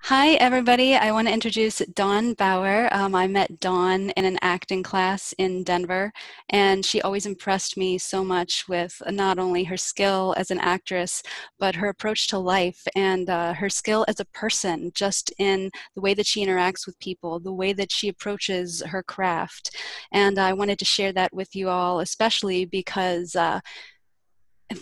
Hi, everybody. I want to introduce Dawn Bauer. I met Dawn in an acting class in Denver, and she always impressed me so much with not only her skill as an actress, but her approach to life and her skill as a person, just in the way that she interacts with people, the way that she approaches her craft. And I wanted to share that with you all, especially because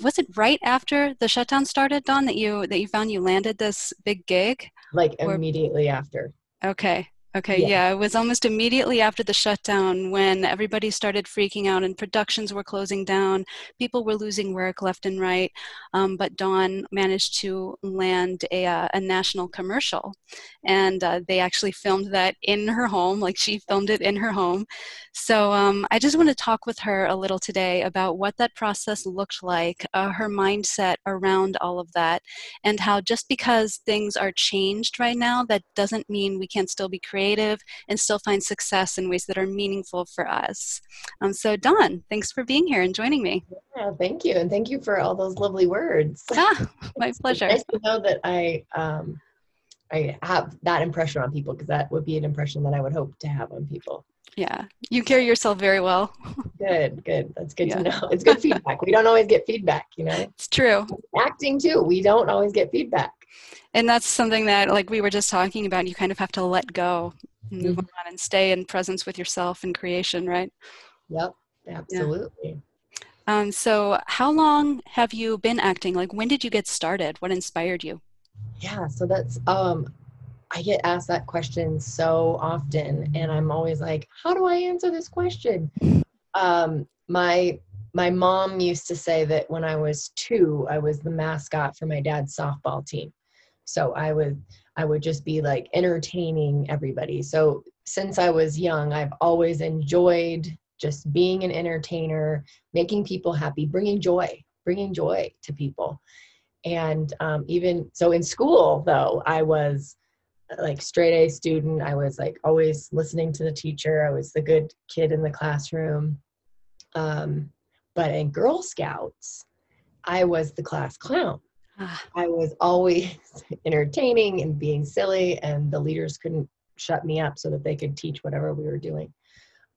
was it right after the shutdown started, Dawn, that you found you landed this big gig? Like Or immediately after. Okay. Okay. Yeah. Yeah. It was almost immediately after the shutdown when everybody started freaking out and productions were closing down. People were losing work left and right. But Dawn managed to land a national commercial. And they actually filmed that in her home, like she filmed it in her home. So I just want to talk with her a little today about what that process looked like, her mindset around all of that, and how just because things are changed right now, that doesn't mean we can't still be creative and still find success in ways that are meaningful for us. So Dawn, thanks for being here and joining me. Yeah, thank you. And thank you for all those lovely words. Ah, my It's pleasure. nice to know that I have that impression on people because that would be an impression that I would hope to have on people. Yeah, you carry yourself very well. Good, good. That's good to Yeah, know. It's good feedback. We don't always get feedback, you know. it's true. Acting too. We don't always get feedback. And that's something that, like we were just talking about, you kind of have to let go and move Mhm. on and stay in presence with yourself and creation, right? Yep, Yeah. absolutely. So how long have you been acting? Like, when did you get started? What inspired you? Yeah, so that's I get asked that question so often and I'm always like, how do I answer this question? My mom used to say that when I was two, I was the mascot for my dad's softball team. So I would just be like entertaining everybody. So since I was young, I've always enjoyed just being an entertainer, making people happy, bringing joy to people. And even so in school, though, I was like straight A student. I was like always listening to the teacher. I was the good kid in the classroom. Um, but in Girl Scouts, I was the class clown. Ah, I was always entertaining and being silly, and the leaders couldn't shut me up so that they could teach whatever we were doing.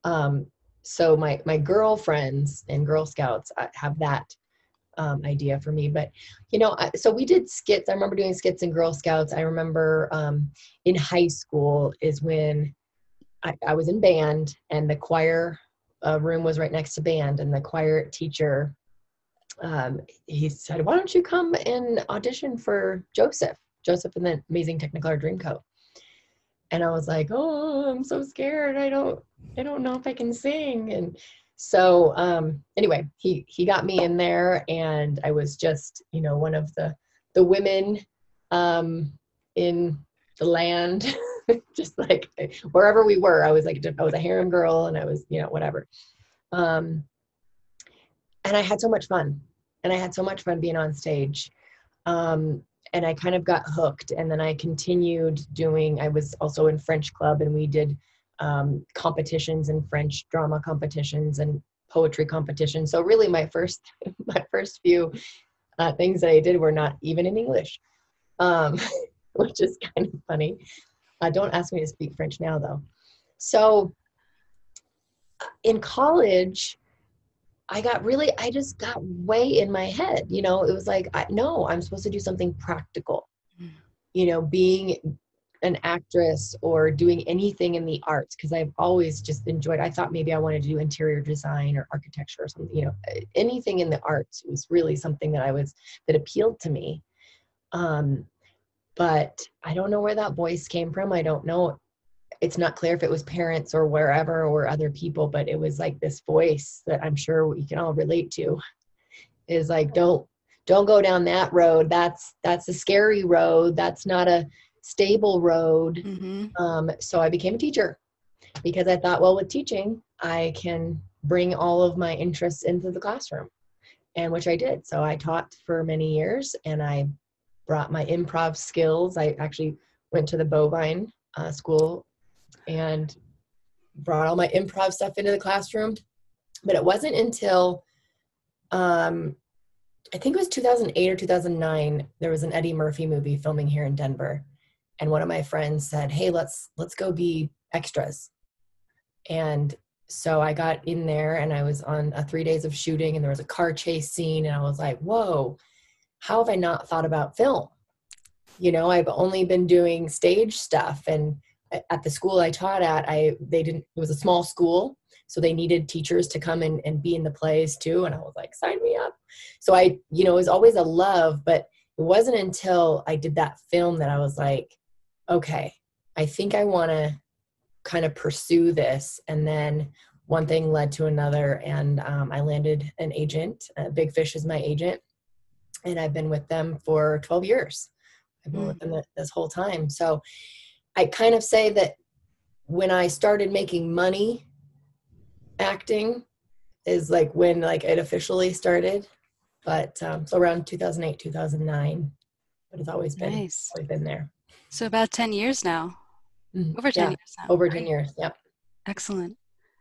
Um, so my girlfriends and Girl Scouts have that idea for me. But so we did skits. I remember doing skits in Girl Scouts. I remember in high school is when I was in band, and the choir room was right next to band, and the choir teacher he said, "Why don't you come and audition for Joseph in the Amazing Technicolor Dreamcoat?" And I was like, "Oh, I'm so scared. I don't know if I can sing." And so anyway, he got me in there, and I was just one of the women um, in the land, just like wherever we were. I was a harem girl, and I was whatever. Um, and I had so much fun, and I had so much fun being on stage. Um, and I kind of got hooked, and then I continued doing. I was also in French club, and we did competitions and French drama competitions and poetry competitions. So really, my first my first few things that I did were not even in English, um, which is kind of funny. Don't ask me to speak French now, though. So in college, I just got way in my head. It was like, no, I'm supposed to do something practical. Being an actress or doing anything in the arts, because I've always just enjoyed. I thought maybe I wanted to do interior design or architecture or something. Anything in the arts was really something that appealed to me. Um, but I don't know where that voice came from. I don't know. It's not clear if it was parents or wherever or other people, but it was like this voice that I'm sure we can all relate to, is like, don't go down that road. That's a scary road. That's not a stable road. mm-hmm. So I became a teacher because I thought, well, with teaching, I can bring all of my interests into the classroom, and which I did. So I taught for many years, and I brought my improv skills. I actually went to the Bovine school and brought all my improv stuff into the classroom. But it wasn't until um, I think it was 2008 or 2009. There was an Eddie Murphy movie filming here in Denver, and one of my friends said, "Hey, let's go be extras." And so I got in there, and I was on 3 days of shooting, and there was a car chase scene, and I was like, "Whoa, how have I not thought about film?" I've only been doing stage stuff, and at the school I taught at, it was a small school, so they needed teachers to come and be in the plays too, and I was like, sign me up. So it was always a love, but it wasn't until I did that film that I was like, okay, I think I want to kind of pursue this. And then one thing led to another, and I landed an agent. Big Fish is my agent, and I've been with them for 12 years. I've been with Mm, them this whole time. So I kind of say that when I started making money acting is like when like it officially started. But so around 2008, 2009, but it's nice. always been there. So about 10 years now, over 10 Yeah, years now. over 10 Great. years. Yep. Excellent.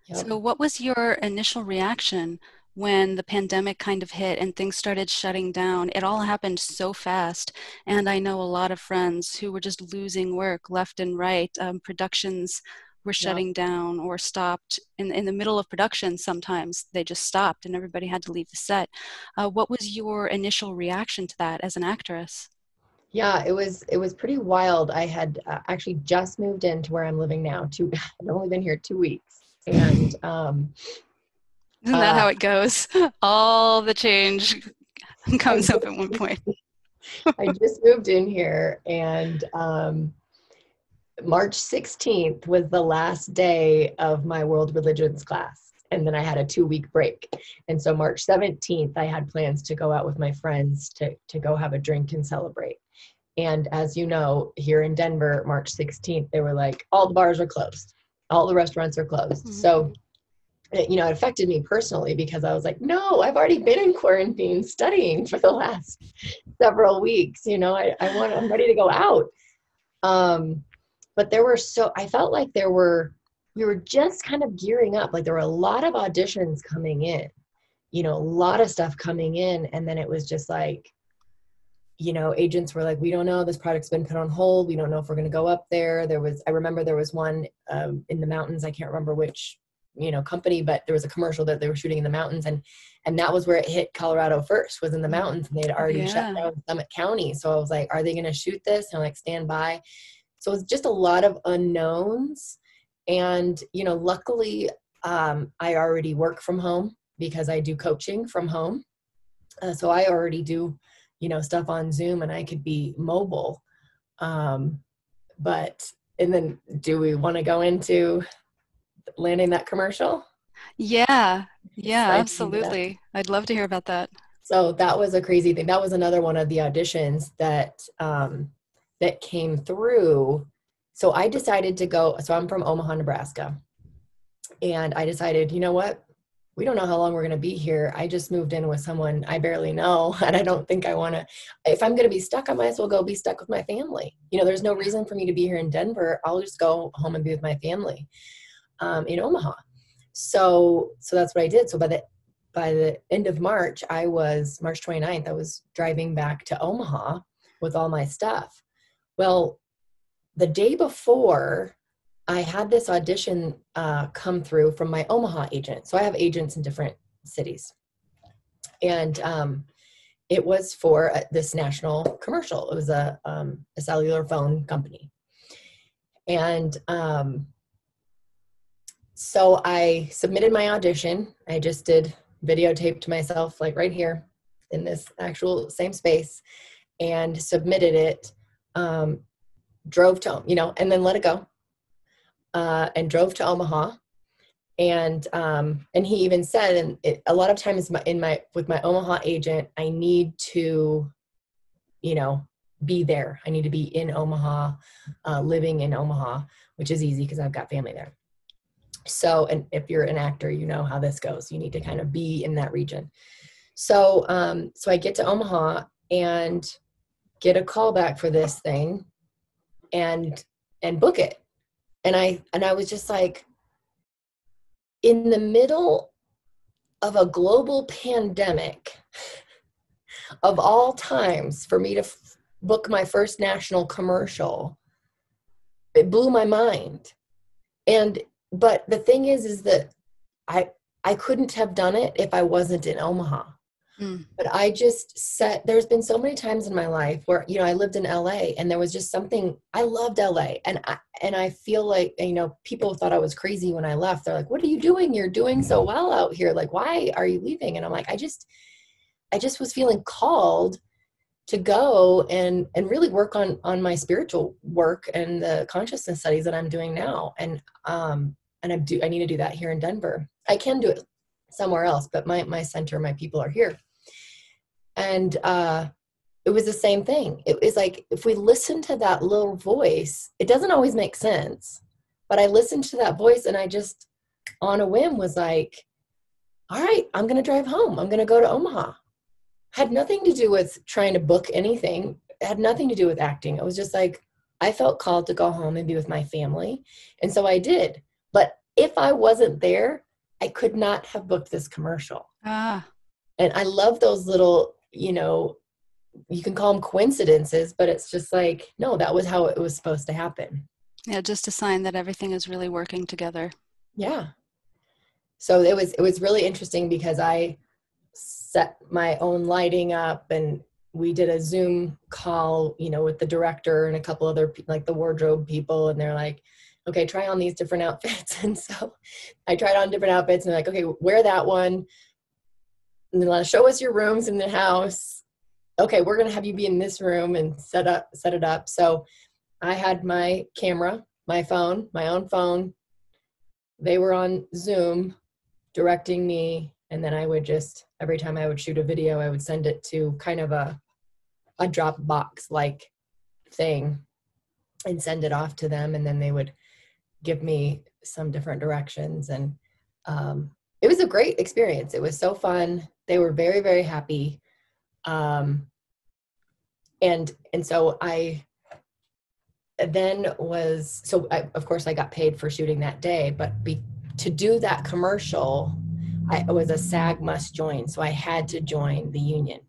Yep. So what was your initial reaction when the pandemic kind of hit and things started shutting down? It all happened so fast. And I know a lot of friends who were just losing work left and right. Productions were Yep. shutting down or stopped in the middle of production. Sometimes they just stopped and everybody had to leave the set. What was your initial reaction to that as an actress? Yeah, it was pretty wild. I had actually just moved into where I'm living now. I've only been here 2 weeks, and Isn't that uh, how it goes? All the change I comes up at one just point. I just moved in here, and March 16th was the last day of my world religions class. And then I had a 2 week break. And so March 17th, I had plans to go out with my friends to go have a drink and celebrate. And as you know, here in Denver, March 16th, they were like, all the bars are closed, all the restaurants are closed. So, Mhm. it affected me personally because I was like, no, I've already been in quarantine studying for the last several weeks. I'm ready to go out. Um, but I felt like we were just kind of gearing up. Like there were a lot of auditions coming in, a lot of stuff coming in. And then it was just like, agents were like, we don't know, this project's been put on hold. We don't know if we're going to go up there. I remember there was one in the mountains. I can't remember which, company, but there was a commercial that they were shooting in the mountains. And that was where it hit Colorado first, was in the Mm. mountains, and they'd already shut Yeah. down Summit County. So I was like, are they going to shoot this? And I'm like, stand by. So it's just a lot of unknowns. And, luckily, I already work from home because I do coaching from home. So I already do, stuff on Zoom, and I could be mobile. Um, and then do we want to go into landing that commercial? Yeah, yeah, Excited to do that. absolutely. I'd love to hear about that. So that was a crazy thing. That was another one of the auditions that came through. So I decided to go. So I'm from Omaha, Nebraska, and I decided, you know what? We don't know how long we're going to be here. I just moved in with someone I barely know, and I don't think I want to. If I'm going to be stuck, I might as well go be stuck with my family. There's no Yeah. reason for me to be here in Denver. I'll just go home and be with my family in Omaha. So that's what I did. So by the end of March, March 29th, I was driving back to Omaha with all my stuff. Well, the day before, I had this audition come through from my Omaha agent. So I have agents in different cities. And it was for this national commercial. It was a cellular phone company. And so I submitted my audition. I just did videotape to myself, like right here in this actual same space, and submitted it. Drove to, and then let it go. And drove to Omaha. And he even said, and a lot of times with my Omaha agent, I need to, you know, be there. I need to be in Omaha, living in Omaha, which is easy because I've got family there. So, and if you're an actor, you know how this goes. You need to kind of be in that region. So I get to Omaha and get a call back for this thing, and book it. And I was just like, in the middle of a global pandemic, of all times for me to book my first national commercial, it blew my mind. And but the thing is that I I couldn't have done it if I wasn't in Omaha. Mm. But I just set, there's been so many times in my life where, you know, I lived in LA and there was just something, I loved LA. And I feel like, you know, people thought I was crazy when I left. They're like, what are you doing? You're doing so well out here. Like, why are you leaving? And I'm like, I just was feeling called to go and really work on my spiritual work and the consciousness studies that I'm doing now. And I need to do that here in Denver. I can do it somewhere else, but my center, my people are here. And it was the same thing. It was like, if we listen to that little voice, it doesn't always make sense, but I listened to that voice and I just on a whim was like, all right, I'm going to drive home. I'm going to go to Omaha. Had nothing to do with trying to book anything. It had nothing to do with acting. It was just like, I felt called to go home and be with my family. And so I did. But if I wasn't there, I could not have booked this commercial. Ah, And I love those little, you know, you can call them coincidences, but it's just like, no, that was how it was supposed to happen. yeah, just a sign that everything is really working together. Yeah. So it was really interesting because I set my own lighting up and we did a Zoom call, you know, with the director and a couple other like the wardrobe people, and they're like, okay, try on these different outfits. And so I tried on different outfits and they're like, okay, wear that one. And then show us your rooms in the house. Okay, we're gonna have you be in this room and set it up. So I had my camera, my phone, my own phone. They were on Zoom directing me. And then I would just, every time I would shoot a video, I would send it to kind of a Dropbox like thing and send it off to them. And then they would give me some different directions. And it was a great experience. It was so fun. They were very, very happy. Um, and so I then was, so of course I got paid for shooting that day, but to do that commercial, I was a SAG must join. So I had to join the union.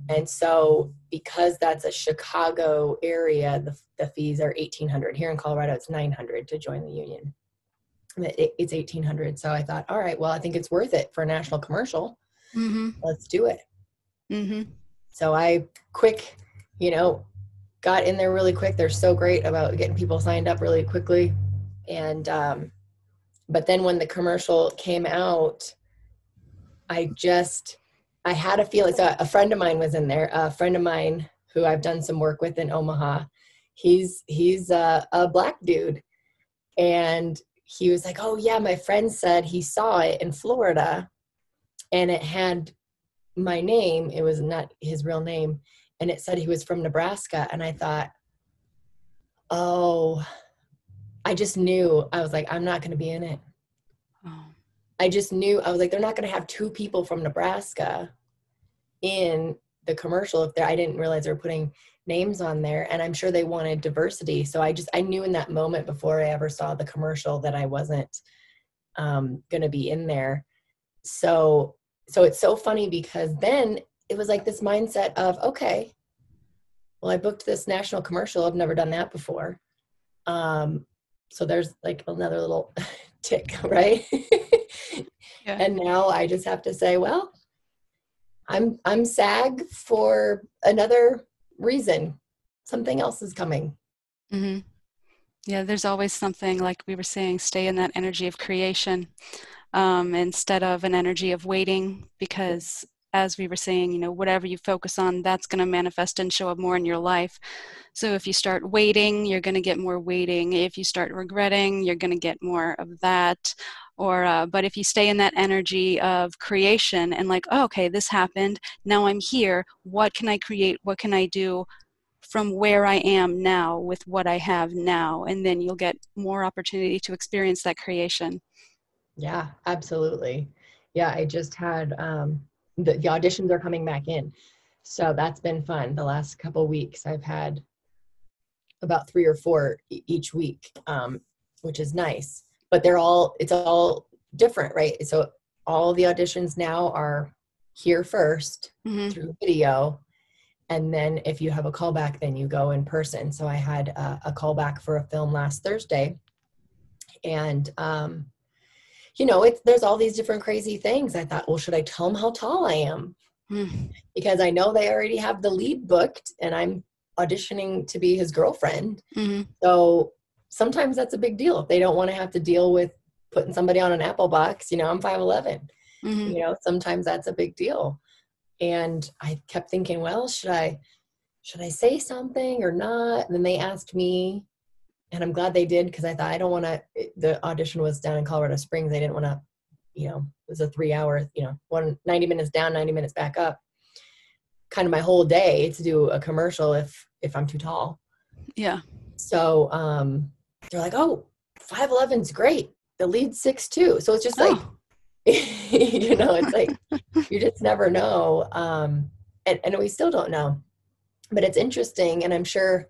And so because that's a Chicago area, the fees are $1,800. Here in Colorado, it's $900 to join the union. It's $1,800. So I thought, all right, well, I think it's worth it for a national commercial. Mm-hmm. Let's do it. Mm-hmm. So I quick, you know, got in there really quick. They're so great about getting people signed up really quickly. And, but then when the commercial came out, I had a feeling. So a friend of mine was in there, a friend of mine who I've done some work with in Omaha. He's a black dude. And he was like, oh yeah, my friend said he saw it in Florida and it had my name. It was not his real name. And it said he was from Nebraska. And I thought, oh, I just knew. I was like, I'm not going to be in it. Oh. I just knew. I was like, they're not going to have two people from Nebraska in the commercial if I didn't realize they were putting names on there. And I'm sure they wanted diversity. So I knew in that moment before I ever saw the commercial that I wasn't going to be in there. So it's so funny because then it was like this mindset of, okay, well, I booked this national commercial. I've never done that before. So there's like another little tick, right? Yeah. And now I just have to say, well, I'm SAG for another reason. Something else is coming. Mm-hmm. Yeah, there's always something, like we were saying, stay in that energy of creation, instead of an energy of waiting, because as we were saying, whatever you focus on, that's going to manifest and show up more in your life. So if you start waiting, you're going to get more waiting. If you start regretting, you're going to get more of that. But if you stay in that energy of creation and like, oh, okay, this happened, now I'm here, what can I create? What can I do from where I am now with what I have now? And then you'll get more opportunity to experience that creation. Yeah, absolutely. Yeah, I just had the auditions are coming back in. So that's been fun. The last couple weeks I've had about 3 or 4 each week, which is nice. But it's all different, right? So all the auditions now are here first Mm-hmm. through video. And then if you have a callback, then you go in person. So I had a callback for a film last Thursday. And, there's all these different crazy things. I thought, well, should I tell them how tall I am? Mm-hmm. Because I know they already have the lead booked and I'm auditioning to be his girlfriend. Mm-hmm. So sometimes that's a big deal. If they don't want to have to deal with putting somebody on an apple box, I'm 5'11". Mm-hmm. Sometimes that's a big deal. And I kept thinking, well, should I say something or not? And then they asked me, and I'm glad they did, because I thought I don't want to, the audition was down in Colorado Springs. I didn't want to, it was a 3 hour, 90 minutes down, 90 minutes back up, kind of my whole day to do a commercial if I'm too tall. Yeah. So they're like, oh, 5'11's great. The lead's 6'2". So it's just like, Oh. it's like, you just never know. And we still don't know, but it's interesting. And I'm sure,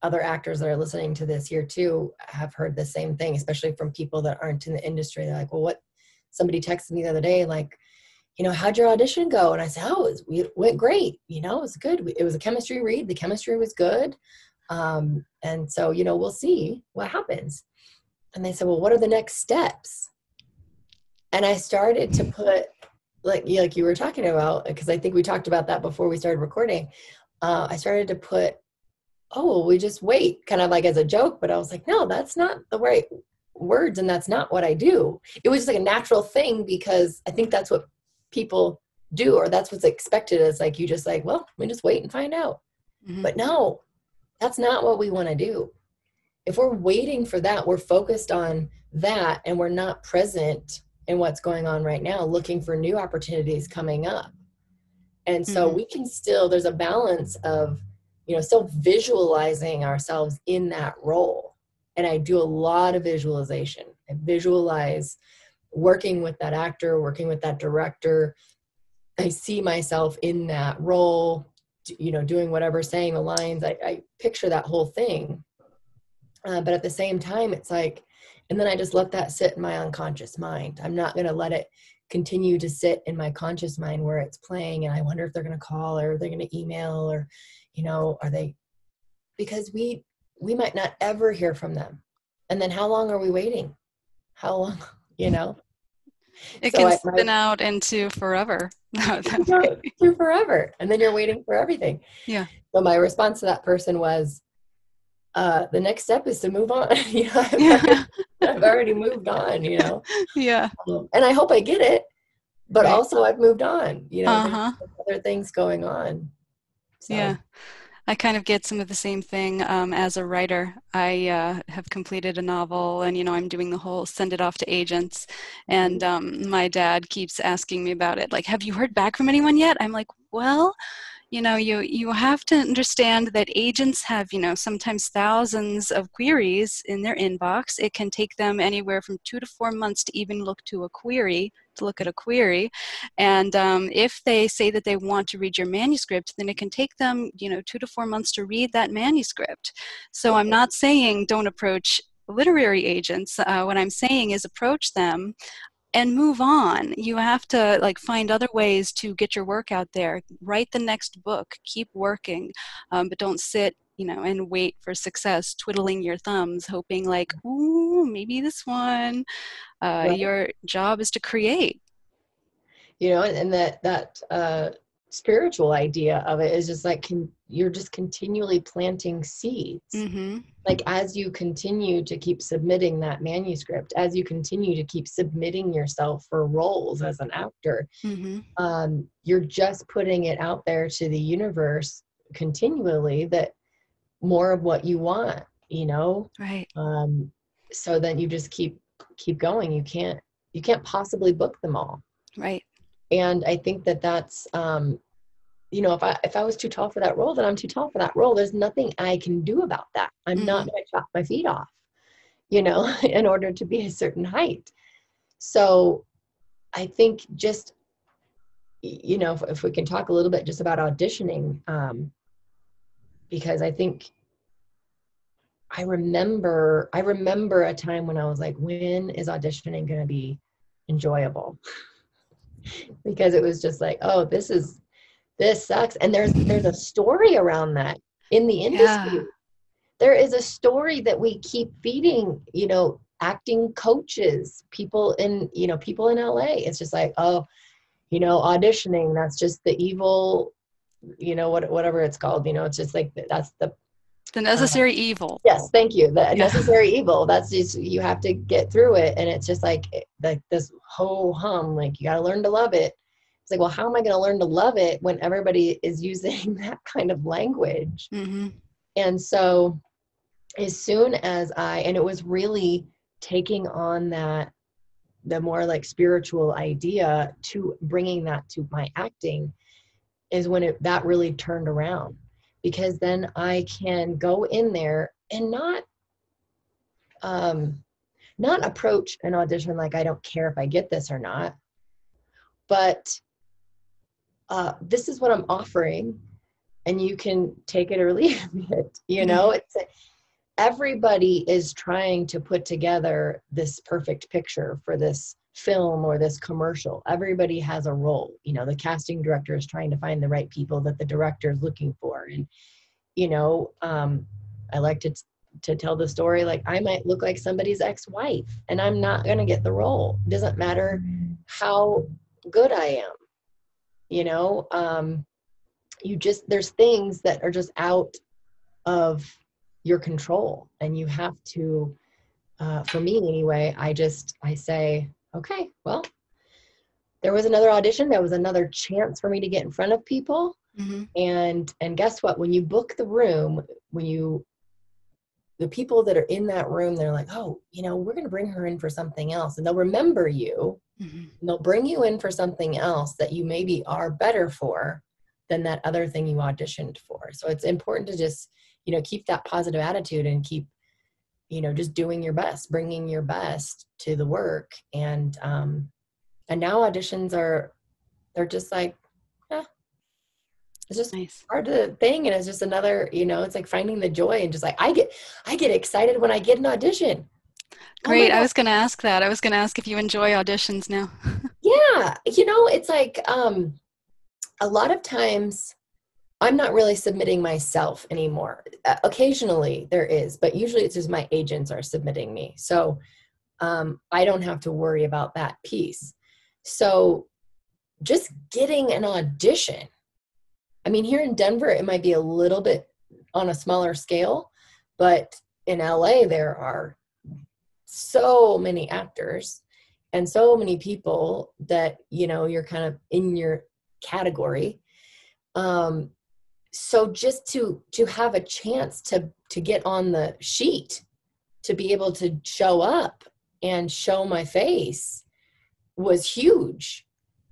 other actors that are listening to this here too have heard the same thing, especially from people that aren't in the industry. They're like, well, somebody texted me the other day, like, how'd your audition go? And I said, oh, it went great. It was good. It was a chemistry read. The chemistry was good. And so, we'll see what happens. And they said, well, what are the next steps? And I started to put, like you were talking about, because I think we talked about that before we started recording. I started to put, oh, well, we just wait, kind of like as a joke. But I was like, no, that's not the right words. And that's not what I do. It was just like a natural thing, because I think that's what people do, or that's what's expected. Is like, you just like, well, we just wait and find out. Mm-hmm. But no, that's not what we want to do. If we're waiting for that, we're focused on that, and we're not present in what's going on right now, looking for new opportunities coming up. And so Mm-hmm. we can still, there's a balance of, still visualizing ourselves in that role. And I do a lot of visualization. I visualize working with that actor, working with that director. I see myself in that role, doing whatever, saying the lines. I picture that whole thing. But at the same time, it's like, and then I just let that sit in my unconscious mind. I'm not going to let it continue to sit in my conscious mind where it's playing. And I wonder if they're going to call, or they're going to email, or, are they, because we might not ever hear from them. And then how long are we waiting? How long, It So can my spin out into forever. it That can way. go through forever. And then you're waiting for everything. Yeah. So my response to that person was, the next step is to move on. Yeah. I've already moved on, Yeah. and I hope I get it, but Right. also I've moved on, there's Uh-huh. other things going on. Yeah. So, I kind of get some of the same thing as a writer. I have completed a novel, and I'm doing the whole send it off to agents. And mhm. my dad keeps asking me about it. Like, have you heard back from anyone yet? I'm like, well, you have to understand that agents have, sometimes thousands of queries in their inbox. It can take them anywhere from 2 to 4 months to even look at a query. And if they say that they want to read your manuscript, then it can take them, 2 to 4 months to read that manuscript. So I'm not saying don't approach literary agents. What I'm saying is approach them and move on. You have to find other ways to get your work out there. Write the next book. Keep working, but don't sit, and wait for success, twiddling your thumbs, hoping like, ooh, maybe this one. Right. Your job is to create. And that spiritual idea of it is just like, you're just continually planting seeds. Mm-hmm. Like, as you continue to keep submitting that manuscript, as you continue to keep submitting yourself for roles as an actor, Mm-hmm. you're just putting it out there to the universe continually, that more of what you want, Right. um, so then you just keep going. You can't possibly book them all. Right. And I think that's if I was too tall for that role, then I'm too tall for that role. There's nothing I can do about that. I'm Mm-hmm. not going to chop my feet off, in order to be a certain height. So I think just, if we can talk a little bit just about auditioning, because I think I remember a time when I was like, when is auditioning going to be enjoyable? because it was just like, oh, this sucks. And there's a story around that in the Yeah. industry. There is a story that we keep feeding, acting coaches, people in LA. It's just like, oh, auditioning, that's just the evil, whatever it's called, it's just like, that's the, The uh, necessary evil. yes, thank you. The Yeah. necessary evil. That's just, you have to get through it. And it's just like this ho hum, like you got to learn to love it. It's like, well, how am I going to learn to love it when everybody is using that kind of language? Mm-hmm. And so as soon as and it was really taking on the more like spiritual idea to bringing that to my acting is when that really turned around, because then I can go in there and um, not approach an audition like I don't care if I get this or not, but this is what I'm offering, and you can take it or leave it. Mm-hmm. It's everybody is trying to put together this perfect picture for this film or this commercial. Everybody has a role. The casting director is trying to find the right people that the director is looking for. And, I like to tell the story, like I might look like somebody's ex-wife and I'm not going to get the role. It doesn't matter how good I am, you know, there's things that are just out of your control, and you have to, for me anyway, I say, okay, well, there was another audition, there was another chance for me to get in front of people. Mm-hmm. And guess what, when you book the room, the people that are in that room, they're like, oh, we're going to bring her in for something else, and they'll remember you, Mm-hmm. and they'll bring you in for something else that you maybe are better for than that other thing you auditioned for. So it's important to just, keep that positive attitude and keep, just doing your best, bringing your best to the work. And now auditions they're just like, eh, it's just Nice. part of the thing. And it's just another, it's like finding the joy, and just like, I get excited when I get an audition. Oh my Great. I God. was going to ask that. I was going to ask if you enjoy auditions now. Yeah. It's like, a lot of times I'm not really submitting myself anymore. Occasionally there is, but usually it's just my agents are submitting me. So I don't have to worry about that piece. So just getting an audition, I mean, here in Denver, it might be a little bit on a smaller scale, but in LA, there are so many actors and so many people that, you're kind of in your category. Um, so just to have a chance to get on the sheet, to be able to show up and show my face was huge,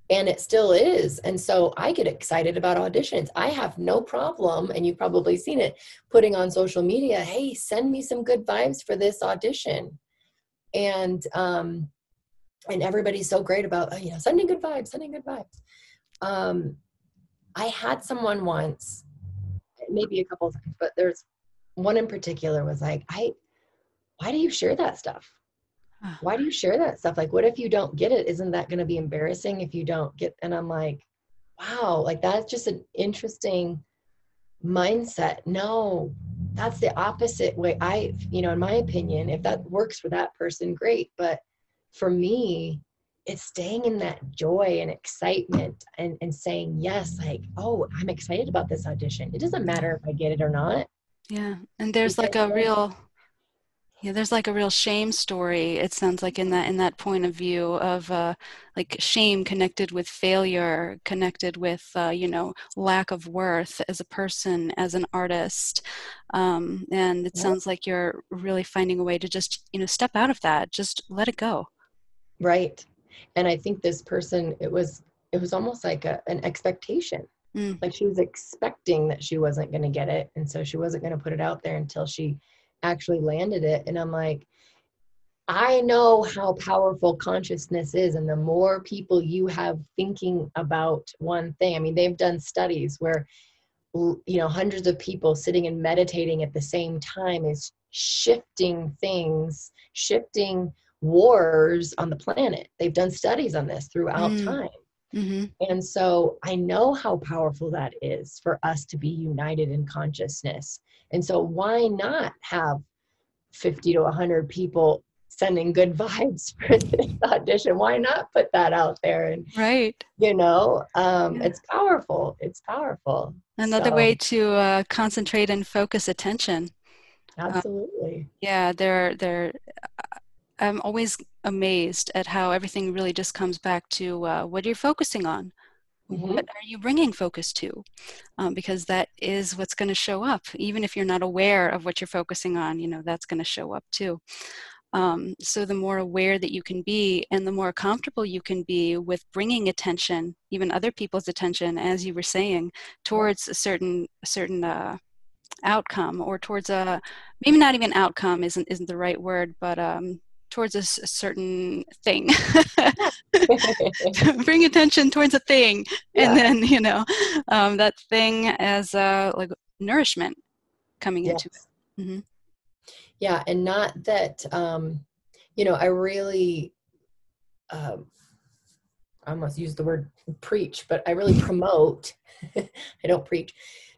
and it still is. And so I get excited about auditions. I have no problem, and you've probably seen it, putting on social media, hey, send me some good vibes for this audition. And everybody's so great about, sending good vibes. um I had someone once, maybe a couple of times, but there's one in particular was like, why do you share that stuff? Ah, Why do you share that stuff? Like, what if you don't get it? Isn't that going to be embarrassing if you don't get? And I'm like, wow, like that's just an interesting mindset. No, that's the opposite way. In my opinion, if that works for that person, great. But for me, it's staying in that joy and excitement, and saying yes, like, oh, I'm excited about this audition. It doesn't yeah. matter if I get it or not, Yeah. And because then, there's like a real shame story. It sounds like in that point of view of like shame connected with failure, connected with lack of worth as a person, as an artist. And it sounds like you're really finding a way to just step out of that, just let it go. right. And I think this person, it was almost like an expectation. Mm, Like she was expecting that she wasn't going to get it. And so she wasn't going to put it out there until she actually landed it. And I'm like, I know how powerful consciousness is. And the more people you have thinking about one thing, I mean, they've done studies where, hundreds of people sitting and meditating at the same time is shifting things, shifting wars on the planet. They've done studies on this throughout mm, time. Mm-hmm. And so I know how powerful that is for us to be united in consciousness. And so why not have 50 to 100 people sending good vibes for this audition? Why not put that out there? And, Right. Yeah. it's powerful. It's powerful. Another way So to concentrate and focus attention. Uh, absolutely. yeah, I'm always amazed at how everything really just comes back to what you're focusing on. What Hmm. are you bringing focus to? Because that is what's going to show up. Even if you're not aware of what you're focusing on, that's going to show up too. So the more aware that you can be and the more comfortable you can be with bringing attention, even other people's attention, as you were saying, Yep. towards a certain outcome, or towards a, maybe not even outcome isn't the right word, but towards a certain thing. Yeah. Bring attention towards a thing, and Yeah. then that thing as like nourishment coming into Yes. it. Hmm. Yeah. And not that, I really, um, I almost use the word preach, but I really promote. I don't preach.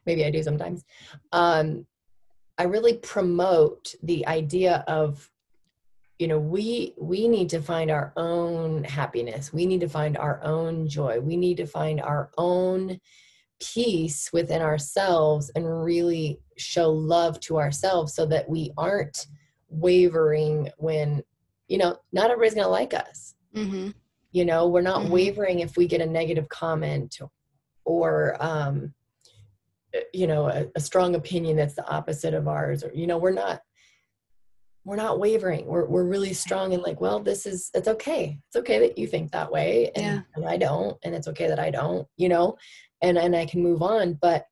Maybe I do sometimes. Um, I really promote the idea of, we need to find our own happiness. We need to find our own joy. We need to find our own peace within ourselves and really show love to ourselves so that we aren't wavering when, not everybody's going to like us. Hmm. We're not Hmm. wavering if we get a negative comment or, a strong opinion that's the opposite of ours, or, we're not wavering. We're really strong and like, well, it's okay. It's okay that you think that way. Yeah. And I don't, and it's okay that I don't, and I can move on. But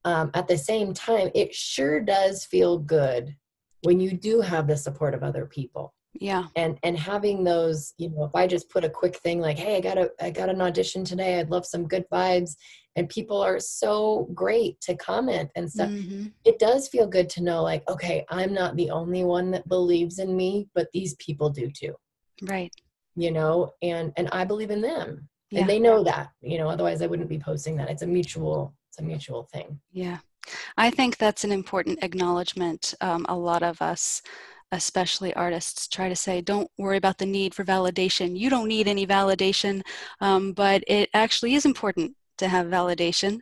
at the same time, it sure does feel good when you do have the support of other people. Yeah. And having those, if I just put a quick thing like, hey, I got an audition today, I'd love some good vibes, and people are so great to comment and stuff, Hmm. it does feel good to know, like, okay, I'm not the only one that believes in me, but these people do too, Right. and I believe in them, and Yeah. they know that, otherwise I wouldn't be posting that. It's a mutual thing. Yeah. I think that's an important acknowledgement. A lot of us, especially artists, try to say, don't worry about the need for validation. You don't need any validation, but it actually is important to have validation.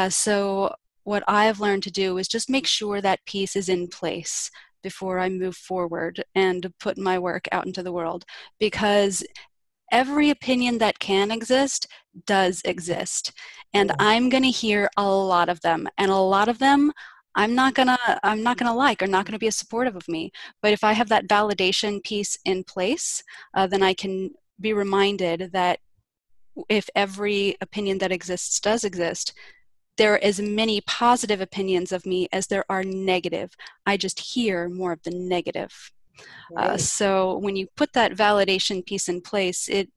So what I've learned to do is just make sure that piece is in place before I move forward and put my work out into the world, because every opinion that can exist does exist, and Yeah. I'm going to hear a lot of them, and a lot of them I'm not going to like, or not going to be as supportive of me. But if I have that validation piece in place, then I can be reminded that if every opinion that exists does exist, there are as many positive opinions of me as there are negative. I just hear more of the negative. Right. So when you put that validation piece in place, it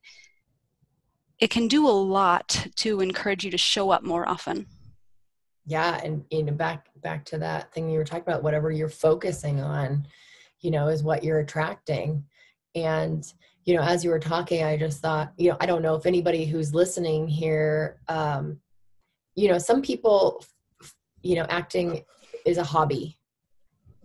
can do a lot to encourage you to show up more often. Yeah, and back to that thing you were talking about, whatever you're focusing on, is what you're attracting. And as you were talking, I just thought, I don't know if anybody who's listening here, some people, acting is a hobby,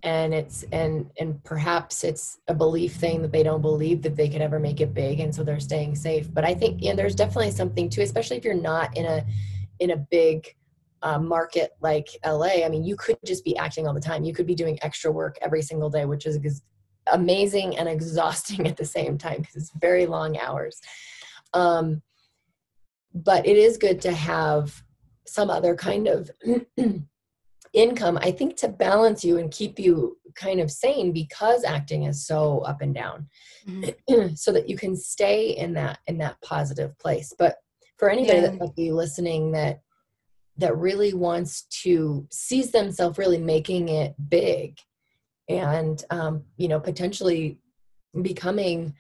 and perhaps it's a belief thing that they don't believe that they could ever make it big, and so they're staying safe. But I think, there's definitely something too, especially if you're not in a big market like LA. I mean, you could just be acting all the time. You could be doing extra work every single day, which is amazing and exhausting at the same time because it's very long hours. Um, but it is good to have some other kind of income, I think, to balance you and keep you kind of sane, because acting is so up and down. Mhm. So that you can stay in that positive place. But for anybody Yeah. that might be listening that really wants to sees themselves really making it big, and potentially becoming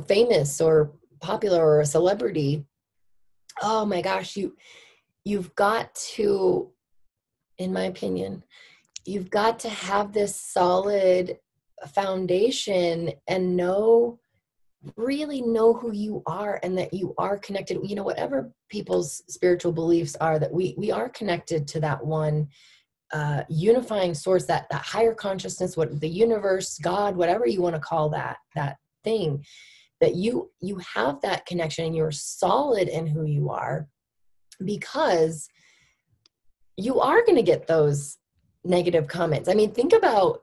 famous or popular or a celebrity, oh my gosh, you've got to, in my opinion, you've got to have this solid foundation and know really know who you are and that you are connected, you know, whatever people's spiritual beliefs are, that we are connected to that one unifying source, that higher consciousness, what the universe, God, whatever you want to call that thing, that you have that connection and you're solid in who you are, because you are going to get those negative comments. I mean, think about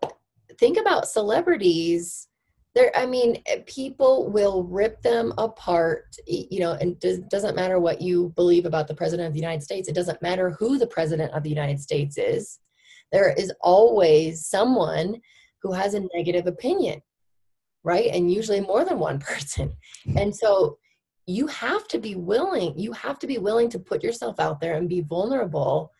celebrities. There, I mean, people will rip them apart, you know, and it doesn't matter what you believe about the president of the United States. It doesn't matter who the president of the United States is. There is always someone who has a negative opinion, right? And usually more than one person. And so you have to be willing to put yourself out there and be vulnerable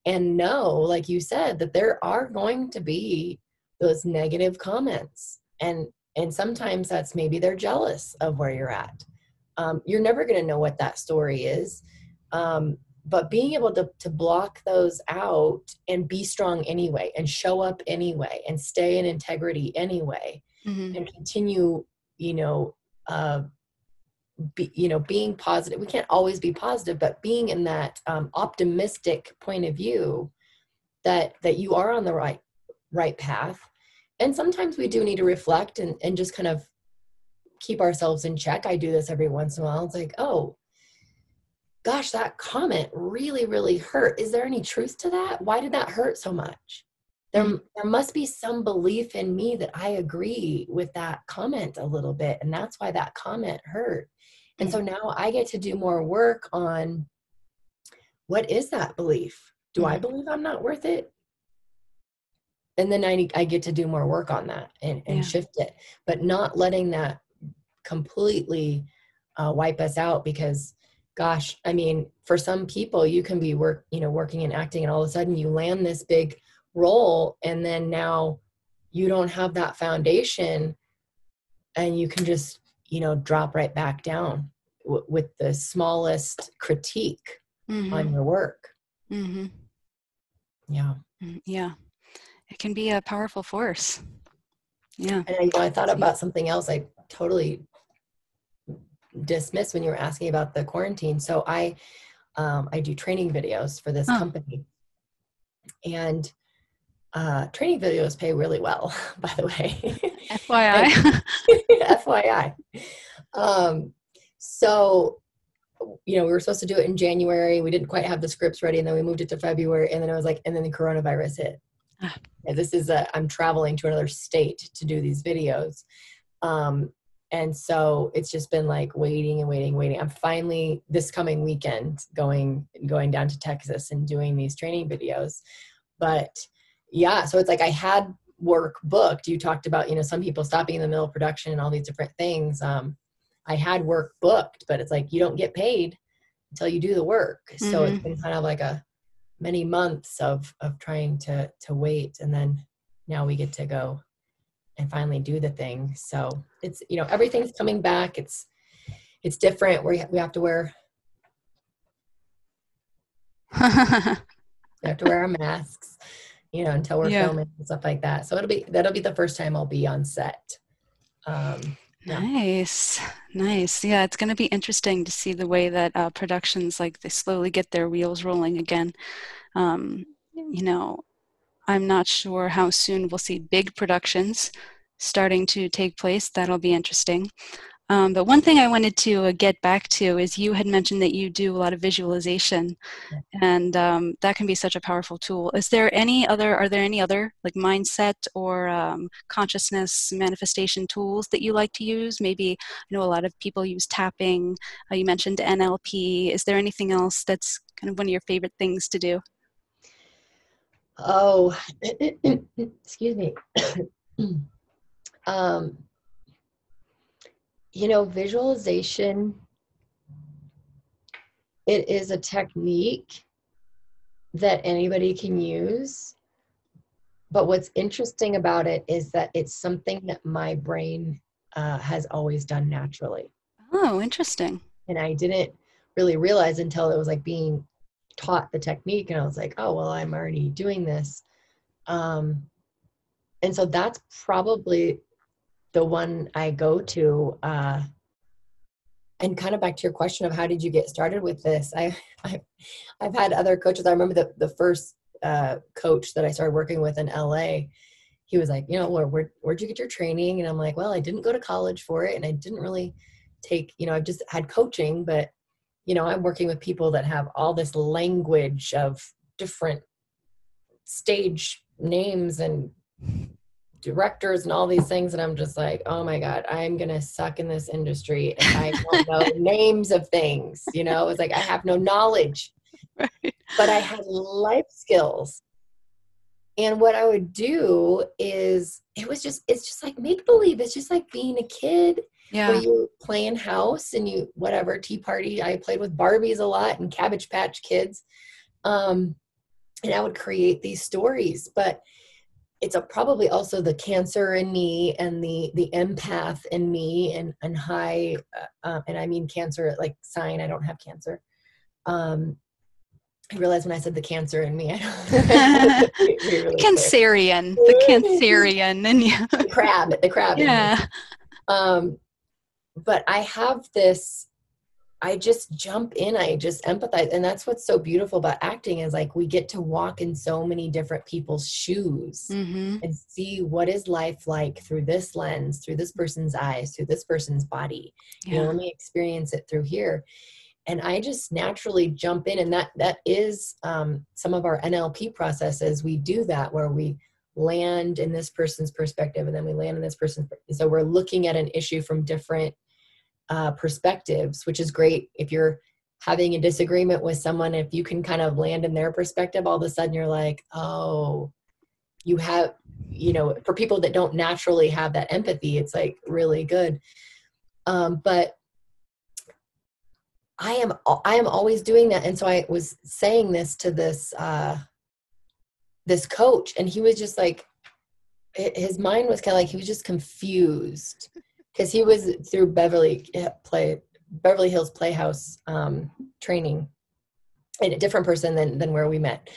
and know, like you said, that there are going to be those negative comments. And sometimes that's maybe they're jealous of where you're at. You're never going to know what that story is. But being able to block those out and be strong anyway, and show up anyway, and stay in integrity anyway, Mm-hmm. and continue, you know, being positive. We can't always be positive, but being in that optimistic point of view that you are on the right path. And sometimes we do need to reflect and just kind of keep ourselves in check. I do this every once in a while. It's like, oh gosh, that comment really, really hurt. Is there any truth to that? Why did that hurt so much? Mm-hmm. There must be some belief in me that I agree with that comment a little bit, and that's why that comment hurt. And so now I get to do more work on, what is that belief? Do I Mm-hmm. believe I'm not worth it? And then I get to do more work on that and Yeah. shift it, but not letting that completely wipe us out. Because gosh, I mean, for some people, you can be working and acting, and all of a sudden you land this big role, and then now you don't have that foundation, and you can just, drop right back down with the smallest critique Mm-hmm. on your work. Mm-hmm. Yeah. Yeah. It can be a powerful force. Yeah. And I thought about something else I totally dismissed when you were asking about the quarantine. So I do training videos for this Oh, company, and training videos pay really well, by the way. And FYI. FYI. So, we were supposed to do it in January. We didn't quite have the scripts ready, and then we moved it to February. And then I was like, and then the coronavirus hit. Ah. And I'm traveling to another state to do these videos. And so it's just been like waiting and waiting, waiting. I'm finally this coming weekend going down to Texas and doing these training videos. But yeah, so it's like I had work booked. You talked about, some people stopping in the middle of production and all these different things. I had work booked, but it's like you don't get paid until you do the work. So it's Mm-hmm. been kind of like many months of trying to wait, and then now we get to go and finally do the thing. So it's, everything's coming back. It's different. We have to wear our masks, until we're Yeah. filming and stuff like that. So that'll be the first time I'll be on set. Yeah. Nice. Nice. Yeah, it's going to be interesting to see the way that productions, like, they slowly get their wheels rolling again. You know, I'm not sure how soon we'll see big productions starting to take place. That'll be interesting. But one thing I wanted to get back to is you had mentioned that you do a lot of visualization, and that can be such a powerful tool. Are there any other like mindset or consciousness manifestation tools that you like to use? Maybe, I know a lot of people use tapping. You mentioned NLP. Is there anything else that's kind of one of your favorite things to do? Oh, excuse me. um, visualization, it is a technique that anybody can use. But what's interesting about it is that it's something that my brain has always done naturally. Oh, interesting. And I didn't really realize until it was like being taught the technique. And I was like, oh, well, I'm already doing this. And so that's probably the one I go to And kind of back to your question of how did you get started with this? I've had other coaches. I remember the first coach that I started working with in LA. He was like, you know, where'd you get your training? And I'm like, well, I didn't go to college for it, and I didn't really take, you know, I've just had coaching, but you know, I'm working with people that have all this language of different stage names and directors and all these things, and I'm just like, oh my God, I'm gonna suck in this industry if I don't know names of things. You know, it's like I have no knowledge, Right. but I had life skills. And what I would do is it's just like make believe. It's just like being a kid where Yeah. you playing house and you whatever tea party. I played with Barbies a lot and Cabbage Patch Kids. And I would create these stories, but it's probably also the Cancer in me and the empath in me and high, and I mean Cancer, like sign, I don't have Cancer. I realized when I said the Cancer in me, I don't be really clear. The Cancerian, and yeah. The crab in me. Yeah. But I have this, I just jump in, I just empathize. And that's what's so beautiful about acting is like we get to walk in so many different people's shoes Mm-hmm. and see what is life like through this lens, through this person's eyes, through this person's body. You know, Yeah. let me experience it through here. And I just naturally jump in. And that is some of our NLP processes. We do that where we land in this person's perspective and then we land in this person's. So we're looking at an issue from different perspectives, which is great. If you're having a disagreement with someone, if you can kind of land in their perspective, all of a sudden you're like, oh, you have, you know, for people that don't naturally have that empathy, it's like really good. But I am always doing that. And so I was saying this to this coach, and he was just like, his mind was kind of like, he was just confused because he was through Beverly Hills Playhouse training, and a different person than where we met.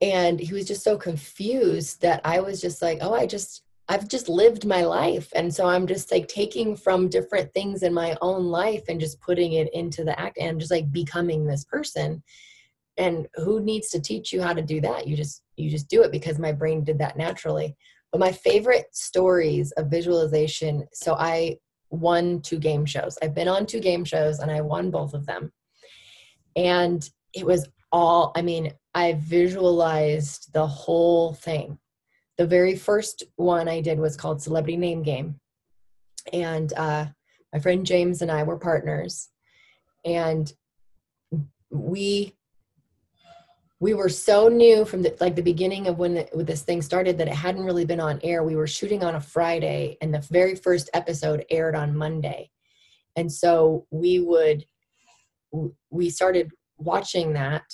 And he was just so confused that I was just like, oh, I've just lived my life. And so I'm just like taking from different things in my own life and just putting it into the act and just like becoming this person. And who needs to teach you how to do that? You just do it because my brain did that naturally. But my favorite stories of visualization. So I won 2 game shows. I've been on 2 game shows and I won both of them. And it was all, I mean, I visualized the whole thing. The very first one I did was called Celebrity Name Game. And my friend James and I were partners. And we were so new from the beginning of when this thing started that it hadn't really been on air. We were shooting on a Friday and the very first episode aired on Monday. And so we started watching that,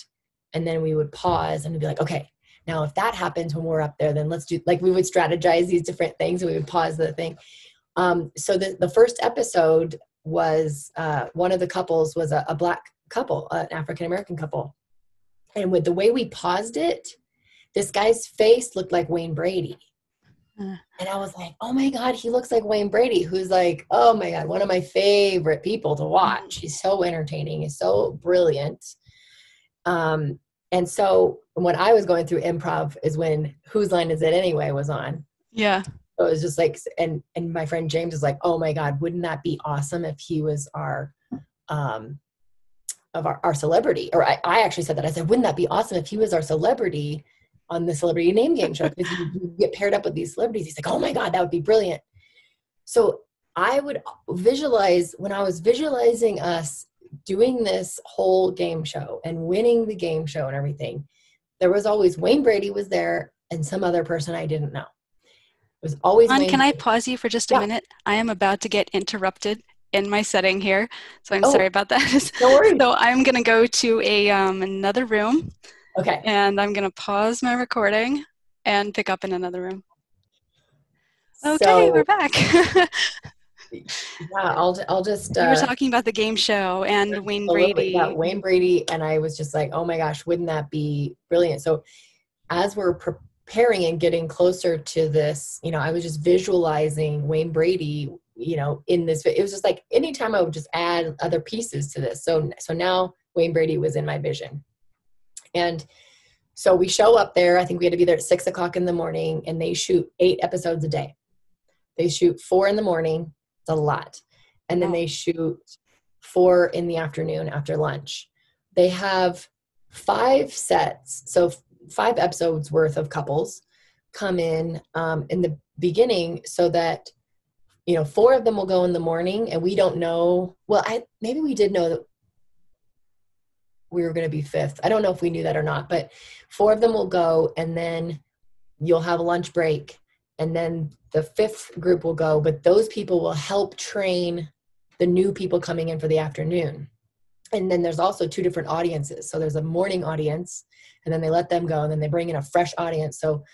and then we would pause and be like, okay, now if that happens when we're up there, then let's do, like, we would strategize these different things and we would pause the thing. So the first episode was one of the couples was a Black couple, an African-American couple. And with the way we paused it, this guy's face looked like Wayne Brady. And I was like, oh my God, he looks like Wayne Brady, who's like, oh my God, one of my favorite people to watch. He's so entertaining. He's so brilliant. And so when I was going through improv is when Whose Line Is It Anyway was on. Yeah. So it was just like, and my friend James was like, oh my God, wouldn't that be awesome if he was our celebrity? Or I actually said that. I said, wouldn't that be awesome if he was our celebrity on the Celebrity Name Game show? Because you get paired up with these celebrities. He's like, oh my God, that would be brilliant. So I would visualize, when I was visualizing us doing this whole game show and winning the game show and everything, there was always Wayne Brady was there and some other person I didn't know. It was always Wayne Can I Brady. pause you for just a Yeah. minute? I am about to get interrupted in my setting here, so I'm Oh, sorry about that. no worries. So I'm going to go to another room, Okay. and I'm going to pause my recording and pick up in another room. Okay, So, we're back. yeah, I'll just You were talking about the game show and Wayne Brady. Yeah, Wayne Brady, and I was just like, oh my gosh, wouldn't that be brilliant? So as we're preparing and getting closer to this, you know, I was just visualizing Wayne Brady in this, it was just like, anytime I would just add other pieces to this. So now Wayne Brady was in my vision. And so we show up there. I think we had to be there at 6:00 in the morning, and they shoot 8 episodes a day. They shoot 4 in the morning. It's a lot. And then Wow. they shoot 4 in the afternoon after lunch. They have 5 sets. So 5 episodes worth of couples come in the beginning, so that, 4 of them will go in the morning, and we don't know. Well, maybe we did know that we were going to be 5th. I don't know if we knew that or not, but 4 of them will go, and then you'll have a lunch break, and then the 5th group will go, but those people will help train the new people coming in for the afternoon. And then there's also 2 different audiences. So there's a morning audience, and then they let them go, and then they bring in a fresh audience. So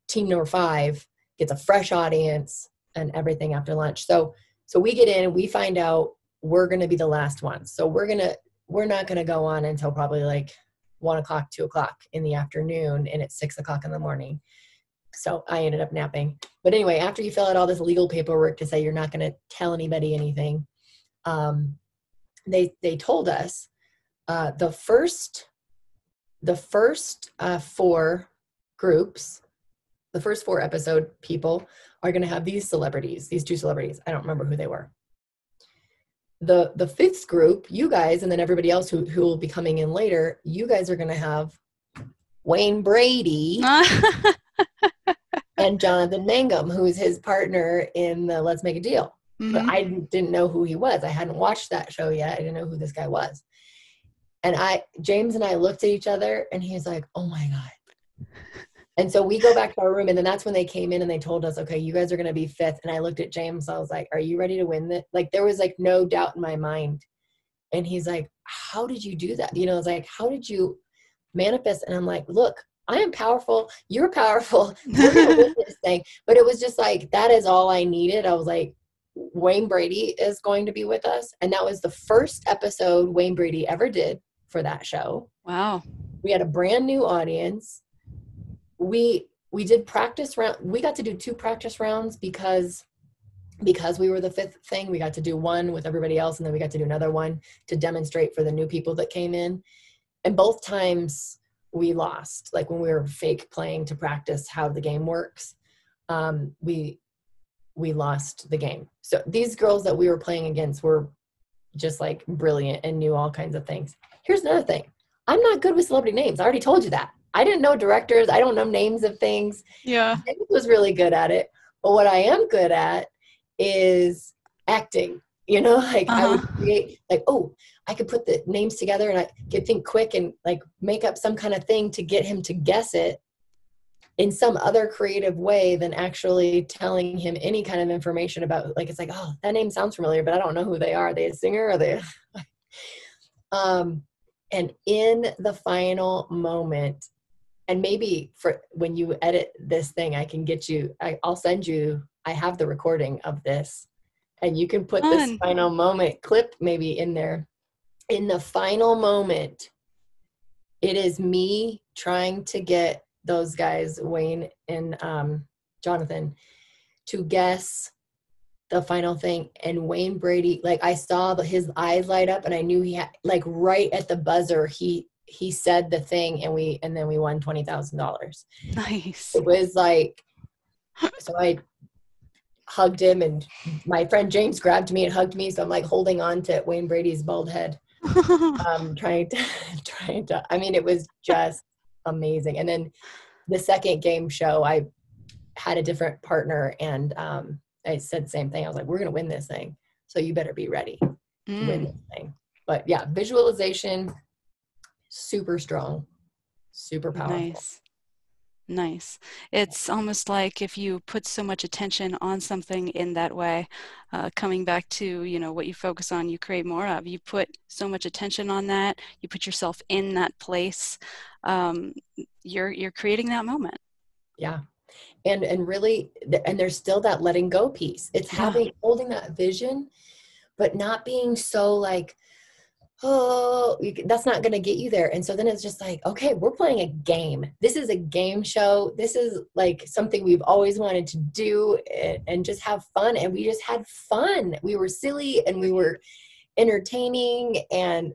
team number 5 gets a fresh audience and everything after lunch. So we get in, and we find out we're going to be the last ones. So we're not going to go on until probably like 1:00, 2:00 in the afternoon, and it's 6:00 in the morning. So I ended up napping. But anyway, after you fill out all this legal paperwork to say you're not going to tell anybody anything, they told us the first 4 groups, the first 4 episode people are going to have these 2 celebrities. I don't remember who they were. The 5th group, you guys, and then everybody else who will be coming in later, you guys are going to have Wayne Brady and Jonathan Mangum, who is his partner in the Let's Make a Deal. But I didn't know who he was. I hadn't watched that show yet. I didn't know who this guy was. And James and I looked at each other, and he's like, oh my God. And so we go back to our room, and then that's when they came in and they told us, okay, you guys are going to be 5th. And I looked at James. I was like, are you ready to win this? Like, there was like no doubt in my mind. And he's like, how did you do that? I was like, how did you manifest? And I'm like, look, I am powerful. You're powerful. We're going to win this thing. But it was just like, that is all I needed. I was like, Wayne Brady is going to be with us. And that was the first episode Wayne Brady ever did for that show. Wow. We had a brand new audience. We did practice round. We got to do 2 practice rounds because we were the 5th thing. We got to do one with everybody else, and then we got to do another one to demonstrate for the new people that came in. And both times we lost. Like when we were fake playing to practice how the game works, we lost the game. So these girls that we were playing against were just like brilliant and knew all kinds of things. Here's another thing. I'm not good with celebrity names. I already told you that. I didn't know directors. I don't know names of things. Yeah. James was really good at it. But what I am good at is acting. I would create like, oh, I could put the names together, and I could think quick and like make up some kind of thing to get him to guess it in some other creative way than actually telling him any kind of information about, like, it's like, oh, that name sounds familiar, but I don't know who they are. Are they a singer? Are they? And in the final moment, and maybe for when you edit this thing, I can get you, I'll send you, I have the recording of this, and you can put this final moment clip maybe in there. In the final moment, it is me trying to get those guys, Wayne and Jonathan, to guess the final thing. And Wayne Brady, like, I saw his eyes light up, and I knew he had, like, right at the buzzer, he said the thing, and then we won $20,000. Nice. It was like, so I hugged him, and my friend James grabbed me and hugged me. So I'm like holding on to Wayne Brady's bald head, trying to, I mean, it was just amazing. And then the second game show, I had a different partner, and I said the same thing. I was like, we're going to win this thing, so you better be ready to win this thing. But yeah, visualization, super strong, super powerful. Nice. It's almost like if you put so much attention on something in that way, coming back to, what you focus on, you create more of. You put so much attention on that, you put yourself in that place, you're creating that moment. Yeah. And really, and there's still that letting go piece. It's holding that vision, but not being so like, oh, that's not going to get you there. And so then it's just like, okay, we're playing a game. This is a game show. This is like something we've always wanted to do, and just have fun. And we just had fun. We were silly and we were entertaining,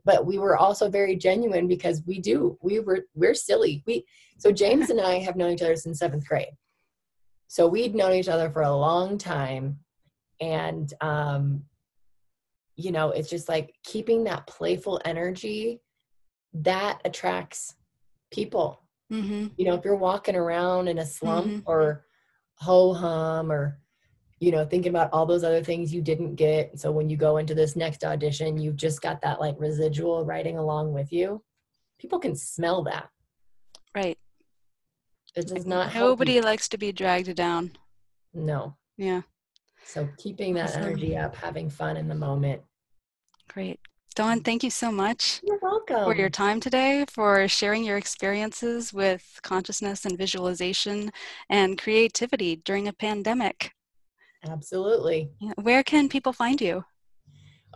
but we were also very genuine, because we're silly. So James and I have known each other since 7th grade. So we'd known each other for a long time. And, it's just like keeping that playful energy that attracts people. Mm-hmm. If you're walking around in a slump Mm-hmm. or ho hum, or, thinking about all those other things you didn't get. So when you go into this next audition, you've just got that like residual riding along with you. People can smell that. Right. It does not help you. Nobody likes to be dragged down. No. Yeah. So keeping that energy Awesome. up, having fun in the moment. Great. Dawn, thank you so much You're for your welcome. time today, for sharing your experiences with consciousness and visualization and creativity during a pandemic. Absolutely. Yeah. Where can people find you?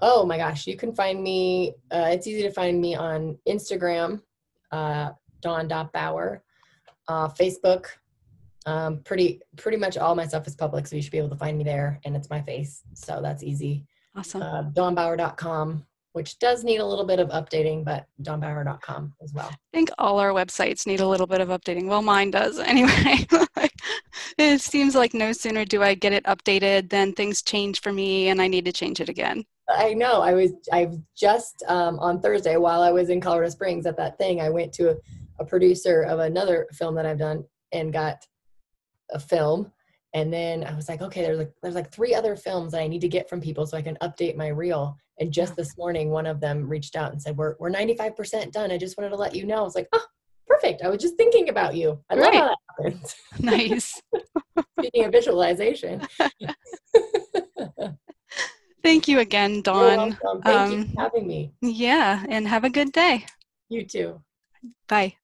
Oh my gosh, you can find me. It's easy to find me on Instagram, Dawn.Bauer, Facebook. Pretty much all my stuff is public, so you should be able to find me there, and it's my face, so that's easy. Awesome. DawnBauer.com, which does need a little bit of updating, but DawnBauer.com as well. I think all our websites need a little bit of updating. Well, mine does anyway. It seems like no sooner do I get it updated than things change for me and I need to change it again. I know. I've just on Thursday, while I was in Colorado Springs at that thing, I went to a producer of another film that I've done and got a film. And then I was like, okay, there's like 3 other films that I need to get from people so I can update my reel. And Yeah. just this morning, one of them reached out and said, we're 95% done. I just wanted to let you know. I was like, oh, perfect. I was just thinking about you. I love Great. how that happens. Nice. Speaking of visualization. Thank you again, You're Dawn. welcome. Thank you for having me. Yeah, and have a good day. You too. Bye.